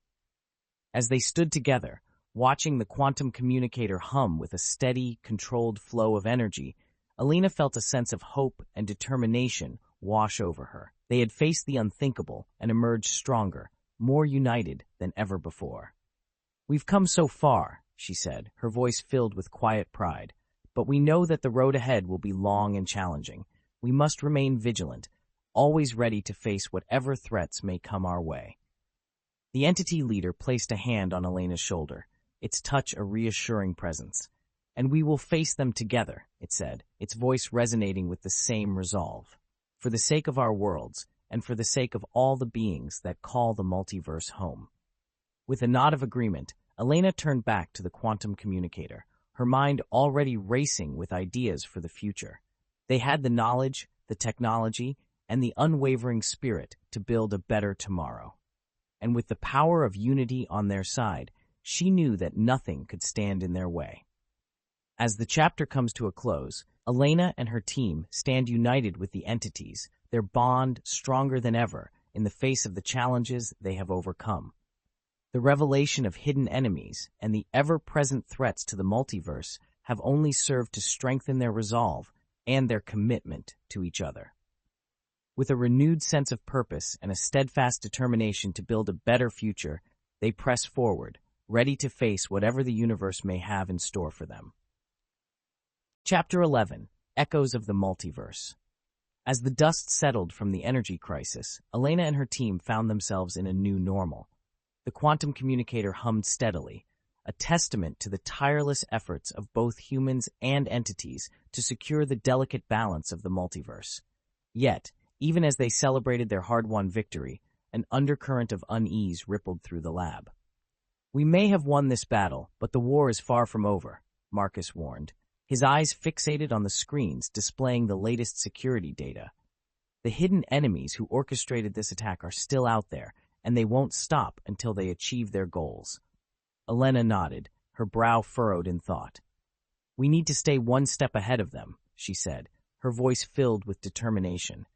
As they stood together, watching the quantum communicator hum with a steady, controlled flow of energy, Elena felt a sense of hope and determination wash over her. They had faced the unthinkable and emerged stronger, more united than ever before. "We've come so far," she said, her voice filled with quiet pride, "but we know that the road ahead will be long and challenging. We must remain vigilant, always ready to face whatever threats may come our way." The entity leader placed a hand on Elena's shoulder, its touch a reassuring presence. "And we will face them together," it said, its voice resonating with the same resolve. "For the sake of our worlds, and for the sake of all the beings that call the multiverse home." With a nod of agreement, Elena turned back to the quantum communicator, her mind already racing with ideas for the future. They had the knowledge, the technology, and the unwavering spirit to build a better tomorrow. And with the power of unity on their side, she knew that nothing could stand in their way. As the chapter comes to a close, Elena and her team stand united with the entities, their bond stronger than ever in the face of the challenges they have overcome. The revelation of hidden enemies and the ever-present threats to the multiverse have only served to strengthen their resolve and their commitment to each other. With a renewed sense of purpose and a steadfast determination to build a better future, they press forward, ready to face whatever the universe may have in store for them. Chapter 11. Echoes of the Multiverse. As the dust settled from the energy crisis, Elena and her team found themselves in a new normal. The quantum communicator hummed steadily, a testament to the tireless efforts of both humans and entities to secure the delicate balance of the multiverse. Yet, even as they celebrated their hard-won victory, an undercurrent of unease rippled through the lab. "We may have won this battle, but the war is far from over," Marcus warned, his eyes fixated on the screens displaying the latest security data. "The hidden enemies who orchestrated this attack are still out there, and they won't stop until they achieve their goals." Elena nodded, her brow furrowed in thought. "We need to stay one step ahead of them," she said, her voice filled with determination.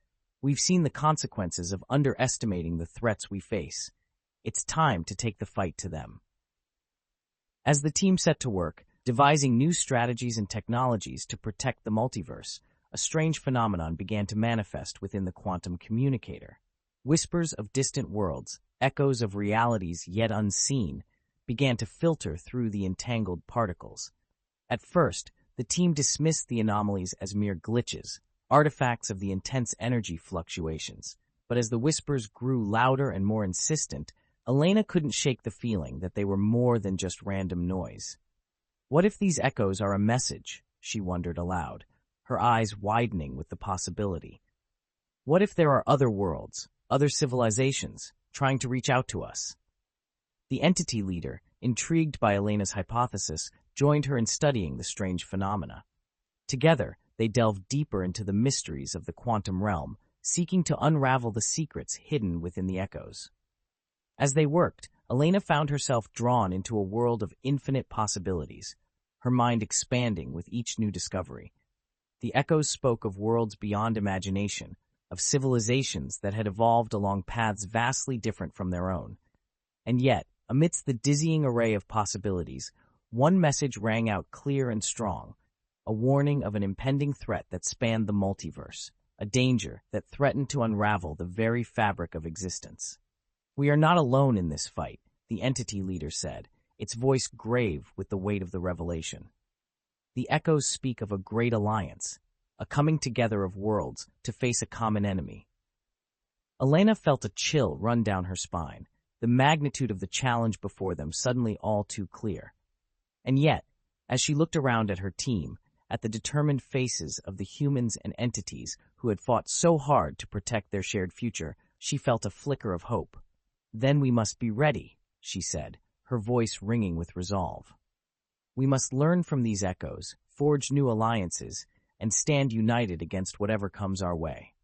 "We've seen the consequences of underestimating the threats we face. It's time to take the fight to them." As the team set to work, devising new strategies and technologies to protect the multiverse, a strange phenomenon began to manifest within the quantum communicator. Whispers of distant worlds, echoes of realities yet unseen, began to filter through the entangled particles. At first, the team dismissed the anomalies as mere glitches, artifacts of the intense energy fluctuations. But as the whispers grew louder and more insistent, Elena couldn't shake the feeling that they were more than just random noise. What if these echoes are a message? She wondered aloud, her eyes widening with the possibility. What if there are other worlds, other civilizations, trying to reach out to us? The entity leader, intrigued by Elena's hypothesis, joined her in studying the strange phenomena. Together, they delved deeper into the mysteries of the quantum realm, seeking to unravel the secrets hidden within the echoes. As they worked, Elena found herself drawn into a world of infinite possibilities, her mind expanding with each new discovery. The echoes spoke of worlds beyond imagination, of civilizations that had evolved along paths vastly different from their own. And yet, amidst the dizzying array of possibilities, one message rang out clear and strong, a warning of an impending threat that spanned the multiverse, a danger that threatened to unravel the very fabric of existence. "We are not alone in this fight," the entity leader said, its voice grave with the weight of the revelation. "The echoes speak of a great alliance, a coming together of worlds to face a common enemy. Elena felt a chill run down her spine, the magnitude of the challenge before them suddenly all too clear. And yet, as she looked around at her team, at the determined faces of the humans and entities who had fought so hard to protect their shared future, she felt a flicker of hope. "Then we must be ready," she said, her voice ringing with resolve. "We must learn from these echoes, forge new alliances, and stand united against whatever comes our way."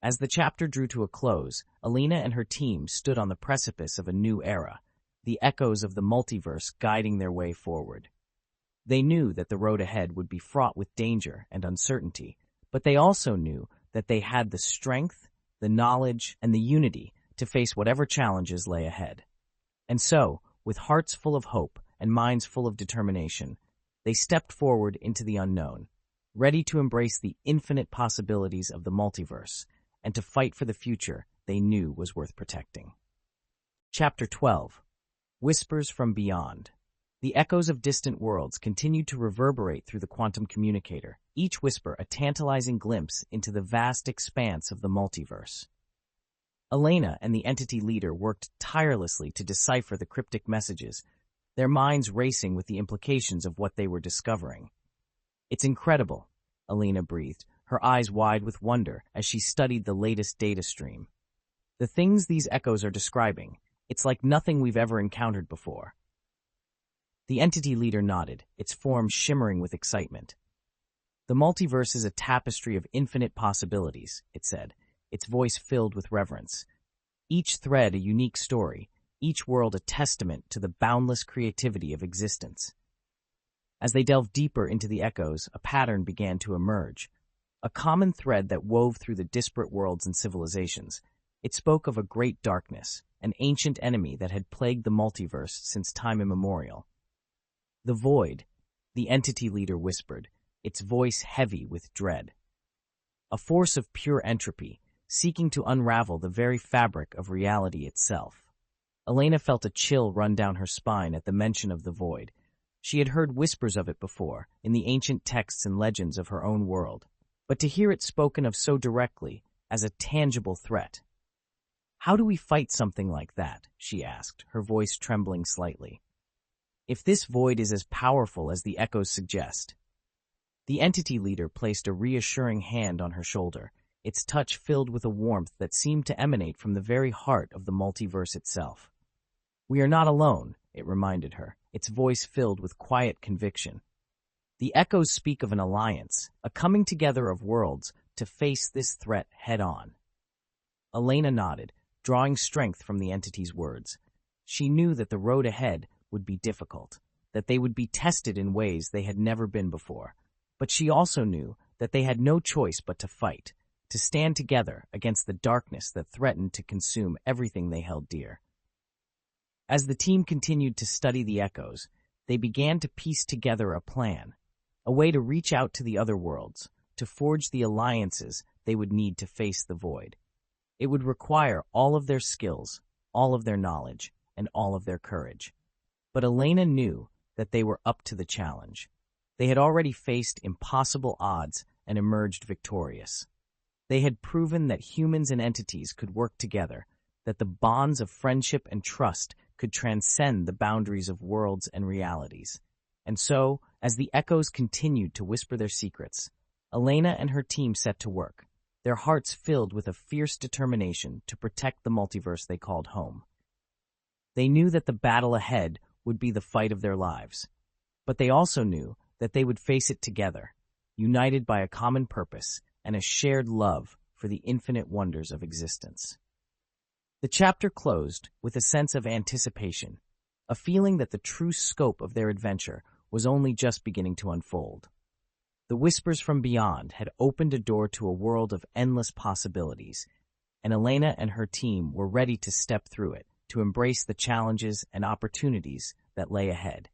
As the chapter drew to a close, Elena and her team stood on the precipice of a new era, the echoes of the multiverse guiding their way forward. They knew that the road ahead would be fraught with danger and uncertainty, but they also knew that they had the strength, the knowledge, and the unity to face whatever challenges lay ahead. And so, with hearts full of hope and minds full of determination, they stepped forward into the unknown, ready to embrace the infinite possibilities of the multiverse and to fight for the future they knew was worth protecting. Chapter 12. Whispers from Beyond. The echoes of distant worlds continued to reverberate through the quantum communicator, each whisper a tantalizing glimpse into the vast expanse of the multiverse. Elena and the entity leader worked tirelessly to decipher the cryptic messages, their minds racing with the implications of what they were discovering. "It's incredible," Elena breathed, her eyes wide with wonder as she studied the latest data stream. "The things these echoes are describing, it's like nothing we've ever encountered before." The entity leader nodded, its form shimmering with excitement. "The multiverse is a tapestry of infinite possibilities," it said, its voice filled with reverence. "Each thread a unique story, each world a testament to the boundless creativity of existence." As they delved deeper into the echoes, a pattern began to emerge, a common thread that wove through the disparate worlds and civilizations. It spoke of a great darkness, an ancient enemy that had plagued the multiverse since time immemorial. "The void," the entity leader whispered, its voice heavy with dread. "A force of pure entropy, seeking to unravel the very fabric of reality itself." Elena felt a chill run down her spine at the mention of the void. She had heard whispers of it before, in the ancient texts and legends of her own world, but to hear it spoken of so directly, as a tangible threat. "How do we fight something like that?" she asked, her voice trembling slightly. "If this void is as powerful as the echoes suggest." The entity leader placed a reassuring hand on her shoulder, its touch filled with a warmth that seemed to emanate from the very heart of the multiverse itself. "We are not alone," it reminded her, its voice filled with quiet conviction. "The echoes speak of an alliance, a coming together of worlds to face this threat head-on." Elena nodded, drawing strength from the entity's words. She knew that the road ahead would be difficult, that they would be tested in ways they had never been before, but she also knew that they had no choice but to fight, to stand together against the darkness that threatened to consume everything they held dear. As the team continued to study the echoes, they began to piece together a plan, a way to reach out to the other worlds, to forge the alliances they would need to face the void. It would require all of their skills, all of their knowledge, and all of their courage. But Elena knew that they were up to the challenge. They had already faced impossible odds and emerged victorious. They had proven that humans and entities could work together, that the bonds of friendship and trust could transcend the boundaries of worlds and realities. And so, as the echoes continued to whisper their secrets, Elena and her team set to work, their hearts filled with a fierce determination to protect the multiverse they called home. They knew that the battle ahead would be the fight of their lives, but they also knew that they would face it together, united by a common purpose and a shared love for the infinite wonders of existence. The chapter closed with a sense of anticipation, a feeling that the true scope of their adventure was only just beginning to unfold. The whispers from beyond had opened a door to a world of endless possibilities, and Elena and her team were ready to step through it, to embrace the challenges and opportunities that lay ahead.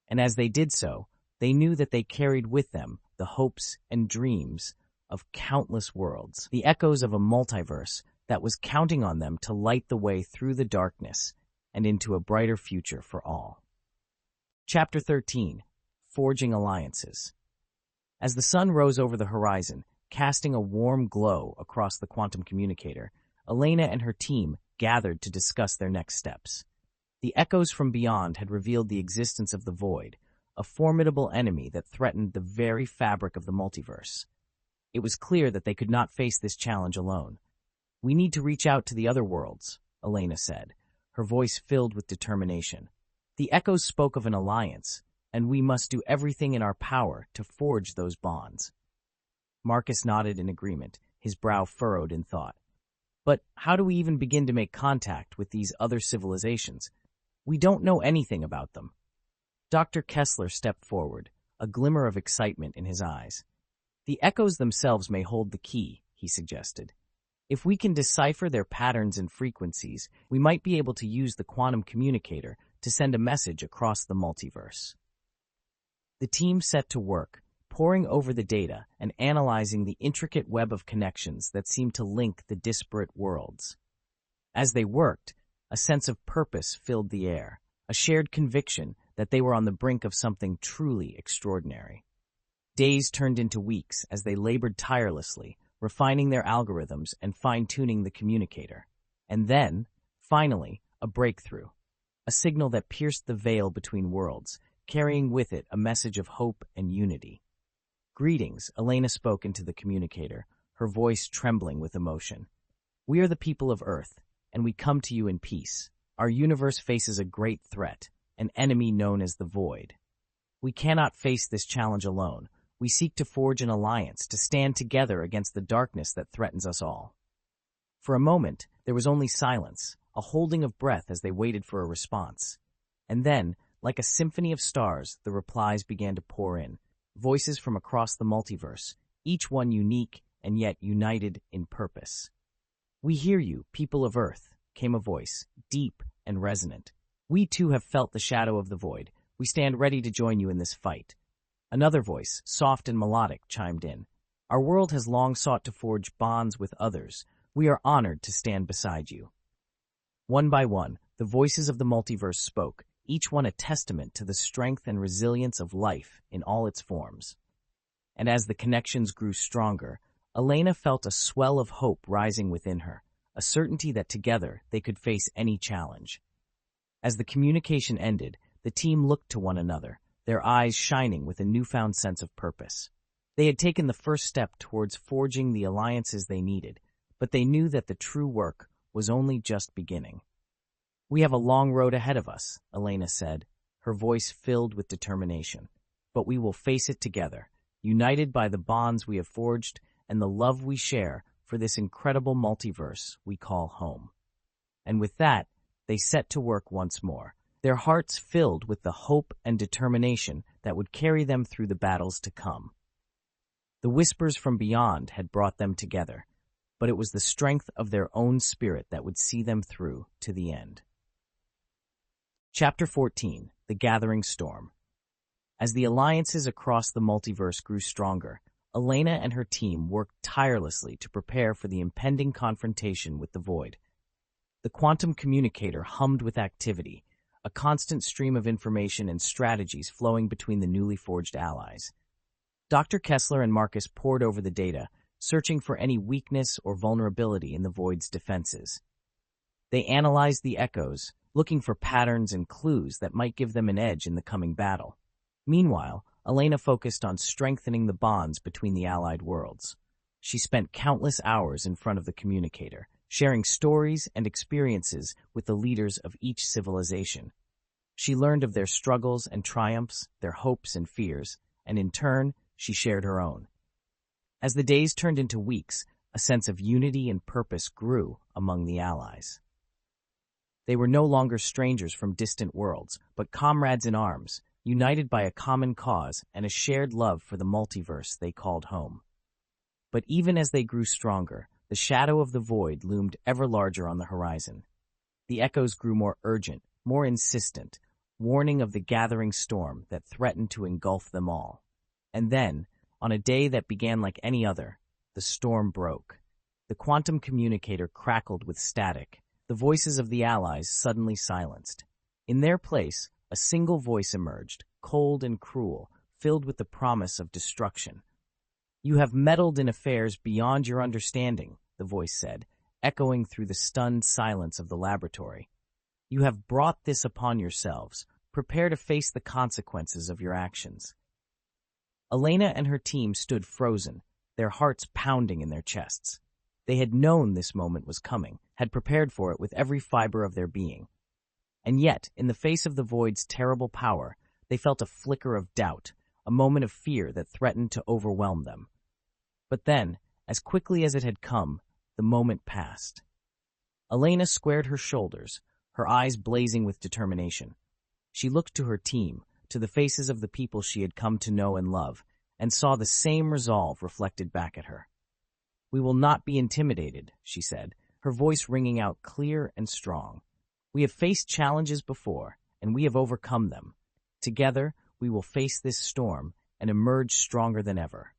And as they did so, they knew that they carried with them the hopes and dreams of countless worlds, the echoes of a multiverse that was counting on them to light the way through the darkness and into a brighter future for all. Chapter 13. Forging Alliances. As the sun rose over the horizon, casting a warm glow across the quantum communicator, Elena and her team gathered to discuss their next steps. The echoes from beyond had revealed the existence of the Void, a formidable enemy that threatened the very fabric of the multiverse. It was clear that they could not face this challenge alone. "We need to reach out to the other worlds," Elena said, her voice filled with determination. "The echoes spoke of an alliance, and we must do everything in our power to forge those bonds." Marcus nodded in agreement, his brow furrowed in thought. "But how do we even begin to make contact with these other civilizations? We don't know anything about them." Dr. Kessler stepped forward, a glimmer of excitement in his eyes. "The echoes themselves may hold the key," he suggested. "If we can decipher their patterns and frequencies, we might be able to use the quantum communicator to send a message across the multiverse." The team set to work, poring over the data and analyzing the intricate web of connections that seemed to link the disparate worlds. As they worked, a sense of purpose filled the air, a shared conviction that they were on the brink of something truly extraordinary. Days turned into weeks as they labored tirelessly, refining their algorithms and fine-tuning the communicator. And then, finally, a breakthrough, a signal that pierced the veil between worlds, carrying with it a message of hope and unity. "Greetings," Elena spoke into the communicator, her voice trembling with emotion. "We are the people of Earth, and we come to you in peace. Our universe faces a great threat, an enemy known as the Void. We cannot face this challenge alone. We seek to forge an alliance to stand together against the darkness that threatens us all." For a moment, there was only silence, a holding of breath as they waited for a response. And then, like a symphony of stars, the replies began to pour in, voices from across the multiverse, each one unique and yet united in purpose. "We hear you, people of Earth," came a voice, deep and resonant. "We too have felt the shadow of the Void. We stand ready to join you in this fight." Another voice, soft and melodic, chimed in. "Our world has long sought to forge bonds with others. We are honored to stand beside you." One by one, the voices of the multiverse spoke, each one a testament to the strength and resilience of life in all its forms. And as the connections grew stronger, Elena felt a swell of hope rising within her, a certainty that together they could face any challenge. As the communication ended, the team looked to one another, their eyes shining with a newfound sense of purpose. They had taken the first step towards forging the alliances they needed, but they knew that the true work was only just beginning. "We have a long road ahead of us," Elena said, her voice filled with determination. "But we will face it together, united by the bonds we have forged and the love we share for this incredible multiverse we call home." And with that, they set to work once more, their hearts filled with the hope and determination that would carry them through the battles to come. The whispers from beyond had brought them together, but it was the strength of their own spirit that would see them through to the end. Chapter 14: The Gathering Storm. As the alliances across the multiverse grew stronger, Elena and her team worked tirelessly to prepare for the impending confrontation with the Void. The quantum communicator hummed with activity, a constant stream of information and strategies flowing between the newly forged allies. Dr. Kessler and Marcus pored over the data, searching for any weakness or vulnerability in the Void's defenses. They analyzed the echoes, looking for patterns and clues that might give them an edge in the coming battle. Meanwhile, Elena focused on strengthening the bonds between the allied worlds. She spent countless hours in front of the communicator, sharing stories and experiences with the leaders of each civilization. She learned of their struggles and triumphs, their hopes and fears, and in turn, she shared her own. As the days turned into weeks, a sense of unity and purpose grew among the allies. They were no longer strangers from distant worlds, but comrades in arms, united by a common cause and a shared love for the multiverse they called home. But even as they grew stronger, the shadow of the Void loomed ever larger on the horizon. The echoes grew more urgent, more insistent, warning of the gathering storm that threatened to engulf them all. And then, on a day that began like any other, the storm broke. The quantum communicator crackled with static, the voices of the allies suddenly silenced. In their place, a single voice emerged, cold and cruel, filled with the promise of destruction, "You have meddled in affairs beyond your understanding," the voice said, echoing through the stunned silence of the laboratory. "You have brought this upon yourselves. Prepare to face the consequences of your actions." Elena and her team stood frozen, their hearts pounding in their chests. They had known this moment was coming, had prepared for it with every fiber of their being. And yet, in the face of the void's terrible power, they felt a flicker of doubt, a moment of fear that threatened to overwhelm them. But then, as quickly as it had come, the moment passed. Elena squared her shoulders, her eyes blazing with determination. She looked to her team, to the faces of the people she had come to know and love, and saw the same resolve reflected back at her. "We will not be intimidated," she said, her voice ringing out clear and strong. "We have faced challenges before, and we have overcome them. Together, we will face this storm and emerge stronger than ever."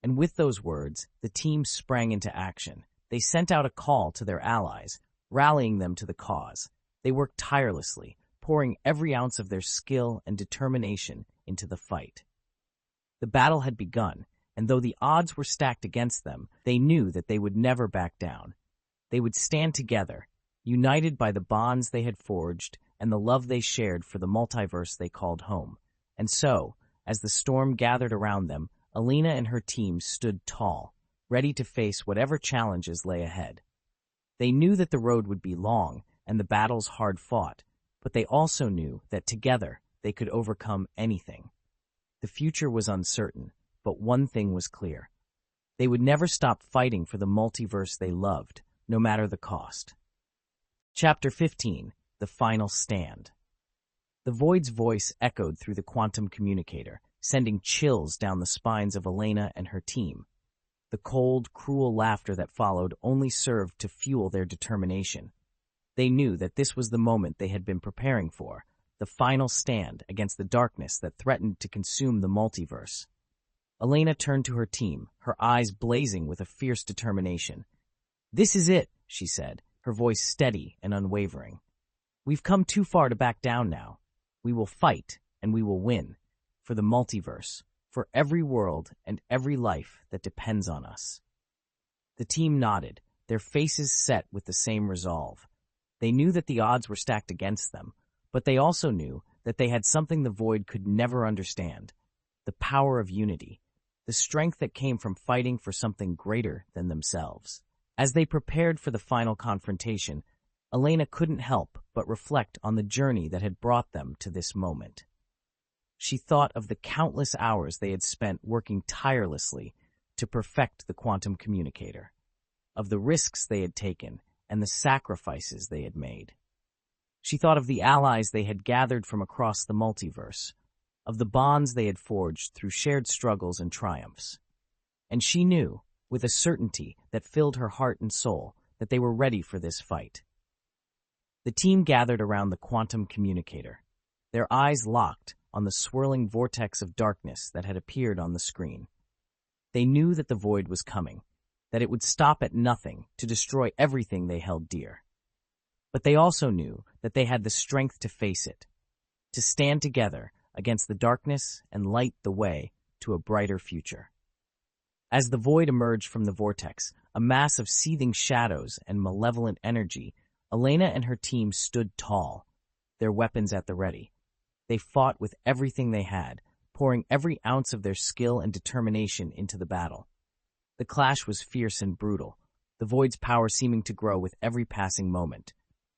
And with those words, the team sprang into action. They sent out a call to their allies, rallying them to the cause. They worked tirelessly, pouring every ounce of their skill and determination into the fight. The battle had begun, and though the odds were stacked against them, they knew that they would never back down. They would stand together, united by the bonds they had forged and the love they shared for the multiverse they called home. And so, as the storm gathered around them, Elena and her team stood tall, ready to face whatever challenges lay ahead. They knew that the road would be long and the battles hard-fought, but they also knew that together they could overcome anything. The future was uncertain, but one thing was clear. They would never stop fighting for the multiverse they loved, no matter the cost. Chapter 15. The Final Stand. The Void's voice echoed through the quantum communicator, sending chills down the spines of Elena and her team. The cold, cruel laughter that followed only served to fuel their determination. They knew that this was the moment they had been preparing for, the final stand against the darkness that threatened to consume the multiverse. Elena turned to her team, her eyes blazing with a fierce determination. "This is it," she said, her voice steady and unwavering. "We've come too far to back down now. We will fight, and we will win. For the multiverse, for every world and every life that depends on us." The team nodded, their faces set with the same resolve. They knew that the odds were stacked against them, but they also knew that they had something the Void could never understand: the power of unity, the strength that came from fighting for something greater than themselves. As they prepared for the final confrontation, Elena couldn't help but reflect on the journey that had brought them to this moment. She thought of the countless hours they had spent working tirelessly to perfect the quantum communicator, of the risks they had taken and the sacrifices they had made. She thought of the allies they had gathered from across the multiverse, of the bonds they had forged through shared struggles and triumphs. And she knew, with a certainty that filled her heart and soul, that they were ready for this fight. The team gathered around the quantum communicator, their eyes locked on the swirling vortex of darkness that had appeared on the screen. They knew that the Void was coming, that it would stop at nothing to destroy everything they held dear. But they also knew that they had the strength to face it, to stand together against the darkness and light the way to a brighter future. As the Void emerged from the vortex, a mass of seething shadows and malevolent energy, Elena and her team stood tall, their weapons at the ready. They fought with everything they had, pouring every ounce of their skill and determination into the battle. The clash was fierce and brutal, the Void's power seeming to grow with every passing moment.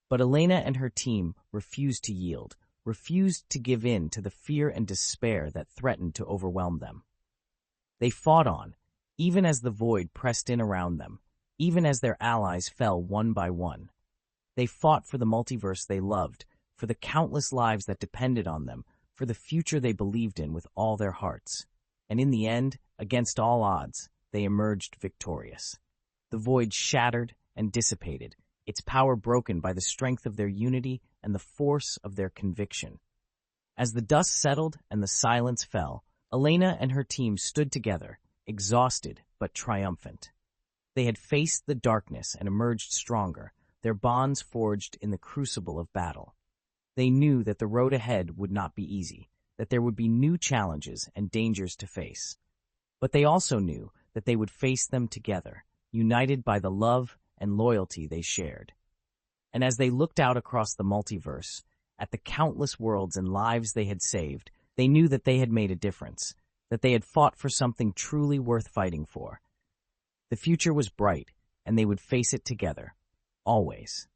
But Elena and her team refused to yield, refused to give in to the fear and despair that threatened to overwhelm them. They fought on, even as the Void pressed in around them, even as their allies fell one by one. They fought for the multiverse they loved, for the countless lives that depended on them, for the future they believed in with all their hearts. And in the end, against all odds, they emerged victorious. The Void shattered and dissipated, its power broken by the strength of their unity and the force of their conviction. As the dust settled and the silence fell, Elena and her team stood together, exhausted but triumphant. They had faced the darkness and emerged stronger, their bonds forged in the crucible of battle. They knew that the road ahead would not be easy, that there would be new challenges and dangers to face. But they also knew that they would face them together, united by the love and loyalty they shared. And as they looked out across the multiverse, at the countless worlds and lives they had saved, they knew that they had made a difference, that they had fought for something truly worth fighting for. The future was bright, and they would face it together, always.